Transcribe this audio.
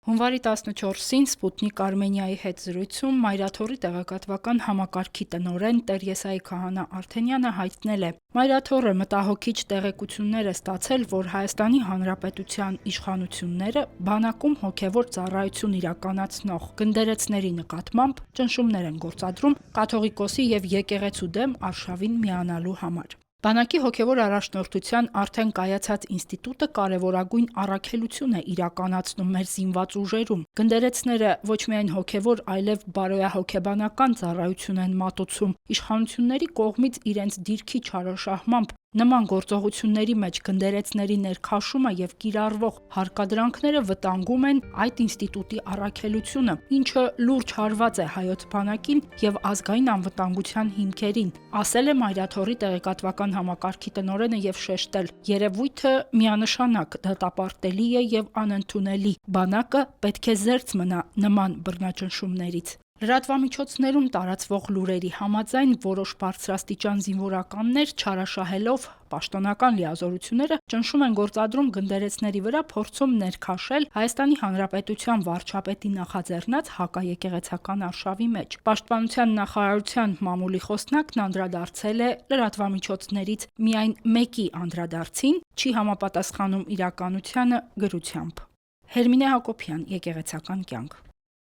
Հունվարի 14-ին Սպուտնիկ Արմենիայի հետ զրույցում Մայրաթորի տեղեկատվական համակարգի տնօրեն Տեր Եսայի Քահանա Արթենյանը հայտնել է. Մայրաթորը մտահոգիչ տեղեկություններ է ստացել, որ Հայաստանի Հանրապետության իշխանությունները բանակում հոգևոր ծառայություն իրականացնող գնդերեցների նկատմամբ ճնշումներ են գործադրում կաթողիկոսի եւ եկեղեցու դեմ արշավին միանալու համար։ Բանակի հոգևոր առաջնորդության արդեն կայացած ինստիտուտը կարևորագույն առաքելություն է իրականացնում մեր զինված ուժերում։ Գնդերեցները ոչ միայն հոգևոր, այլև բարոյահոգեբանական ծառայություն են մատուցում։ Իշխանությունների կողմից իրենց դիրքի չարաշահմամբ նման գործողությունների մեջ գնդերեցների ներքաշումը եւ կիրառվող հարկադրանքները վտանգում են այդ ինստիտուտի առաքելությունը, ինչը լուրջ հարված է հայոց բանակին եւ ազգային անվտանգության հիմքերին, ասել է Մայրաթորի տեղեկատվական համակարգի տնօրենը եւ շեշտել. երևույթը միանշանակ դատապարտելի է եւ անընդունելի։ Բանակը պետք է զերծ մնա նման բռնաճնշումներից։ Լրատվամիջոցներում տարածվող լուրերի համաձայն որոշ բարձրաստիճան զինվորականներ չարաշահելով պաշտոնական լիազորությունները ճնշում են գործադրում գնդերեցների վրա, փորձում ներքաշել Հայաստանի Հանրապետության վարչապետի նախաձեռնած հակաեկեղեցական արշավի մեջ։ Պաշտպանության նախարարության մամուլի խոսնակն անդրադարձել է լրատվամիջոցներից միայն մեկի անդրադարձին, չի համապատասխանում իրականությանը գրությամբ։ Հերմինե Հակոբյան, Եկեղեցական կյանք։